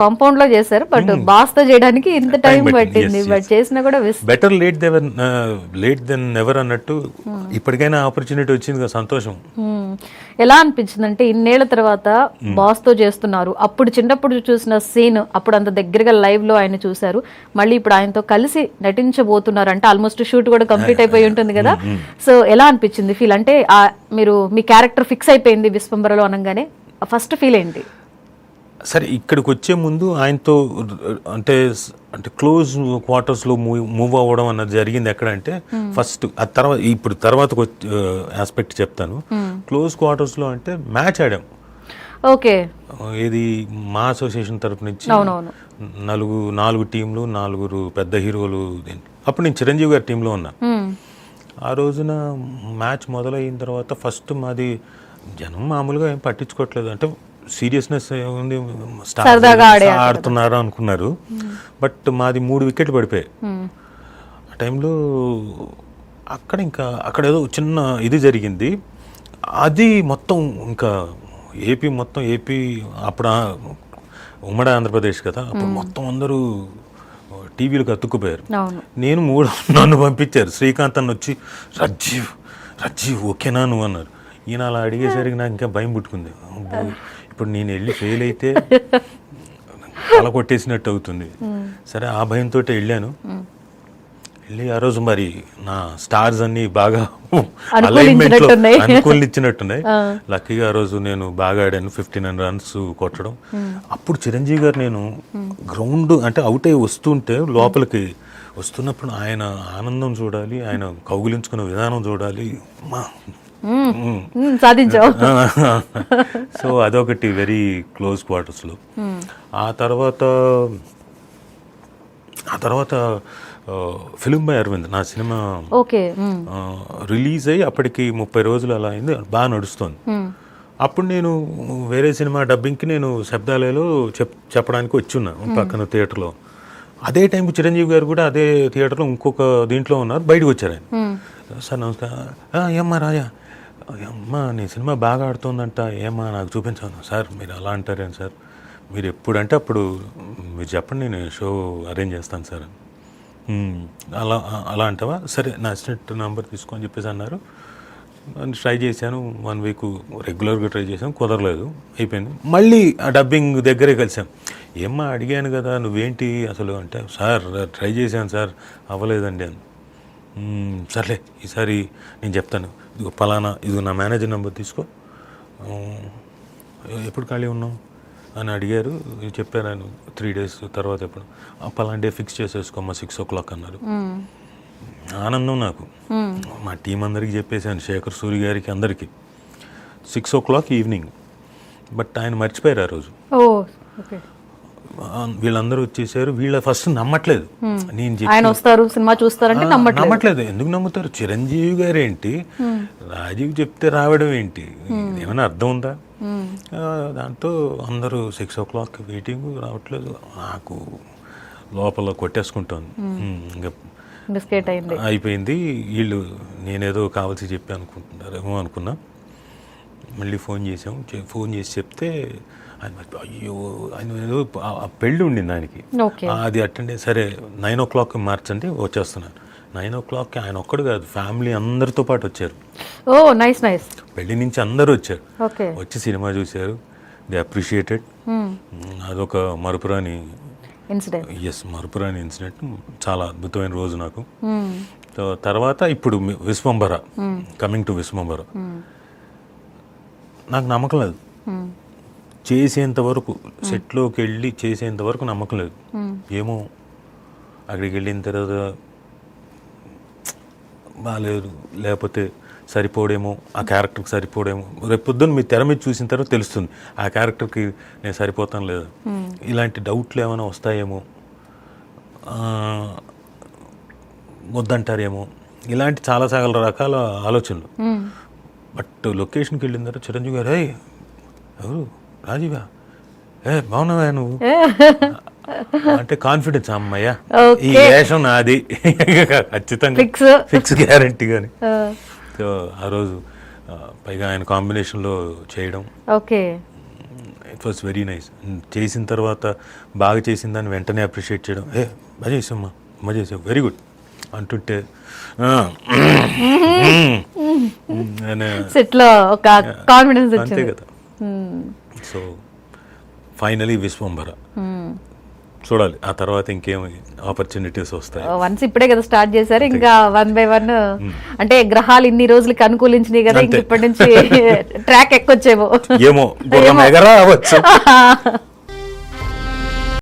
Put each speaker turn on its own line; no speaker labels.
Compound లో చేశారు, but boss తో చేయడానికి ఇంత టైం పట్టింది, బట్ చేసినా కూడా
బెటర్ లేట్ దెన్ నెవర్ అన్నట్టు ఇప్పటికైనా ఆపర్చునిటీ వచ్చింది కదా, సంతోషం.
ఎలా అనిపించింది అంటే ఇన్నేళ్ల తర్వాత బాస్ తో చేస్తున్నారు, అప్పుడు చిన్నప్పుడు చూసిన సీన్ అప్పుడు అంత దగ్గరగా లైవ్ లో ఆయన చూశారు, మళ్ళీ ఇప్పుడు ఆయనతో కలిసి నటించబోతున్నారు అంటే ఆల్మోస్ట్ షూట్ కూడా కంప్లీట్ అయిపోయి ఉంటుంది కదా. సో ఎలా అనిపించింది ఫీల్ అంటే మీరు మీ క్యారెక్టర్ ఫిక్స్ అయిపోయింది విశ్వంబరలో అనగానే ఫస్ట్ ఫీల్ ఏంటి?
సరే, ఇక్కడికి వచ్చే ముందు ఆయనతో అంటే అంటే క్లోజ్ క్వార్టర్స్లో మూవ్ అవ్వడం అన్నది జరిగింది ఎక్కడంటే ఫస్ట్, అది తర్వాత ఇప్పుడు తర్వాత ఆస్పెక్ట్ చెప్తాను. క్లోజ్ క్వార్టర్స్లో అంటే మ్యాచ్ ఆడాం.
ఓకే,
ఇది మా అసోసియేషన్ తరపు నుంచి 4 టీంలు, 4 పెద్ద హీరోలు. అప్పుడు నేను చిరంజీవి గారి టీంలో ఉన్నా. ఆ రోజున మ్యాచ్ మొదలైన తర్వాత ఫస్ట్ మాది జనం మామూలుగా ఏం పట్టించుకోవట్లేదు, అంటే సీరియస్నెస్ ఉంది, ఆడుతున్నారు అనుకున్నారు. బట్ మాది 3 వికెట్లు పడిపోయాయి ఆ టైంలో. అక్కడ ఏదో చిన్న ఇది జరిగింది, అది మొత్తం ఇంకా ఏపీ అప్పుడు ఉమ్మడి ఆంధ్రప్రదేశ్ కదా, అప్పుడు మొత్తం అందరూ టీవీలకు అతుక్కుపోయారు. నేను నన్ను పంపించారు, శ్రీకాంత్ అన్న వచ్చి రజ్జీవ్ ఓకేనా నువ్వు అన్నారు. ఈయన అలా అడిగేసరికి నాకు ఇంకా భయం పుట్టుకుంది, ఇప్పుడు నేను వెళ్ళి ఫెయిల్ అయితే అలా కొట్టేసినట్టు అవుతుంది. సరే, ఆ భయంతో వెళ్ళి ఆ రోజు మరి నా స్టార్స్ అన్ని బాగా అలైన్మెంట్లో అనుకూలించినట్టున్నాయి. లక్కీగా ఆ రోజు నేను బాగా ఆడాను, 1500 రన్స్ కొట్టడం. అప్పుడు చిరంజీవి గారు నేను గ్రౌండ్ అంటే అవుట్ అయ్యి వస్తుంటే లోపలికి వస్తున్నప్పుడు ఆయన ఆనందం చూడాలి, ఆయన కౌగిలించుకున్న విధానం చూడాలి,
సాధించావు.
సో అదొకటి వెరీ క్లోజ్ క్వార్టర్స్లో. ఆ తర్వాత ఫిలిం బై అరవింద్ నా సినిమా రిలీజ్ అయ్యి అప్పటికి 30 రోజులు అలా అయింది, బాగా నడుస్తుంది. అప్పుడు నేను వేరే సినిమా డబ్బింగ్కి నేను శబ్దాలయలో చెప్పడానికి వచ్చున్నా పక్కన థియేటర్లో. అదే టైంకి చిరంజీవి గారు కూడా అదే థియేటర్లో ఇంకొక దీంట్లో ఉన్నారు, బయటకు వచ్చారు ఆయన. సార్ నమస్కారం, ఏమ్మా రాజా, అమ్మా నీ సినిమా బాగా ఆడుతుందంట, ఏమా నాకు చూపించాను. సార్ మీరు అలా అంటారేం సార్, మీరు ఎప్పుడంటే అప్పుడు మీరు చెప్పండి, నేను షో అరేంజ్ చేస్తాను సార్. అలా అంటావా, సరే నా అసిస్టెంట్ నెంబర్ తీసుకొని చెప్పేసి అన్నారు. ట్రై చేశాను, 1 వీక్ రెగ్యులర్గా ట్రై చేశాను, కుదరలేదు, అయిపోయింది. మళ్ళీ ఆ డబ్బింగ్ దగ్గరే కలిసాం. ఏమ్మా అడిగాను కదా నువ్వేంటి అసలు అంటే, సార్ ట్రై చేశాను సార్ అవ్వలేదండి అని. సర్లే ఈసారి నేను చెప్తాను, ఇదిగో పలానా, ఇదిగో నా మేనేజర్ నెంబర్ తీసుకో, ఎప్పుడు ఖాళీ ఉన్నావు అని అడిగారు. చెప్పాను ఆయన 3 days తర్వాత ఎప్పుడు, పలానా డే ఫిక్స్ చేసేసుకోమ్మా 6 o'clock అన్నారు. ఆనందం నాకు. మా టీం అందరికీ చెప్పేశాను, శేఖర్ సూరి గారికి అందరికీ 6 o'clock ఈవినింగ్. బట్ ఆయన మర్చిపోయారు ఆ రోజు. వీళ్ళందరూ వచ్చేసారు, వీళ్ళ ఫస్ట్ నమ్మట్లేదు. నేను
వస్తారు సినిమా చూస్తారంటే
నమ్మట్లేదు. ఎందుకు నమ్ముతారు, చిరంజీవి గారు ఏంటి, రాజీవ్ చెప్తే రావడం ఏంటి, ఏమైనా అర్థం ఉందా? దాంతో అందరూ 6 o'clock వెయిటింగ్, రావట్లేదు. నాకు లోపల కొట్టేసుకుంటాను, ఇంకా అయిపోయింది. వీళ్ళు నేనేదో కావాల్సి చెప్పి అనుకుంటున్నారేమో అనుకున్నా. మళ్ళీ ఫోన్ చేసి చెప్తే ఆయన అయ్యో, ఆయన ఏదో పెళ్ళి ఉండింది ఆయనకి, అది అటెండ్. సరే 9 o'clock మార్చండి వచ్చేస్తున్నాను. 9 o'clock ఆయన ఒక్కడు కాదు, ఫ్యామిలీ అందరితో పాటు వచ్చారు. పెళ్లి నుంచి అందరూ వచ్చారు, వచ్చి సినిమా చూశారు. They appreciated. అదొక మరపురాని ఇన్సిడెంట్, చాలా అద్భుతమైన రోజు నాకు. తర్వాత ఇప్పుడు విశ్వంబర, కమింగ్ టు విశ్వంబర, నాకు నమ్మకం లేదు. చేసేంత వరకు సెట్లోకి వెళ్ళి చేసేంత వరకు నమ్మకం లేదు. ఏమో అక్కడికి వెళ్ళిన తర్వాత బాగాలేదు, లేకపోతే సరిపోడేమో, ఆ క్యారెక్టర్కి సరిపోడేమో. రేపు పొద్దున్న మీ తెర మీద చూసిన తర్వాత తెలుస్తుంది ఆ క్యారెక్టర్కి నేను సరిపోతాను లేదా. ఇలాంటి డౌట్లు ఏమైనా వస్తాయేమో, వద్దంటారేమో, ఇలాంటి చాలా రకాల ఆలోచనలు. బట్ లొకేషన్కి వెళ్ళిన తర్వాత చిరంజీవి గారు, ఎవరు రాజీవా, బాగున్నావా నువ్వు అంటే కాన్ఫిడెన్స్, అమ్మయ్యా ఈ వేషం నాది ఖచ్చితంగా ఫిక్స్ గ్యారంటీ కానీ. సో ఆ రోజు పైగా ఆయన కాంబినేషన్లో చేయడం ఇట్ వాస్ వెరీ నైస్. చేసిన తర్వాత బాగా చేసిన దాన్ని వెంటనే అప్రిషియేట్ చేయడం, బాగా చేసామ్మా, బాగా చేసావు, వెరీ గుడ్ అంటుంటే
సెట్ లో ఒక కాన్ఫిడెన్స్
అంతే
వచ్చింది.
కదా. సో ఫైనలీ విశ్వంభర చూడాలి, ఆ తర్వాత ఇంకేమి ఆపర్చునిటీస్ వస్తాయి.
వన్స్ ఇప్పుడే కదా స్టార్ట్ చేశారు, ఇంకా 1 by 1 అంటే గ్రహాలు ఇన్ని రోజులకి అనుకూలించినాయి కదా, ఇంక ఇప్పటి నుంచి ట్రాక్ ఎక్కొచ్చేమో.
ఏమో గుర్రం ఎగరా అవ్వచ్చు.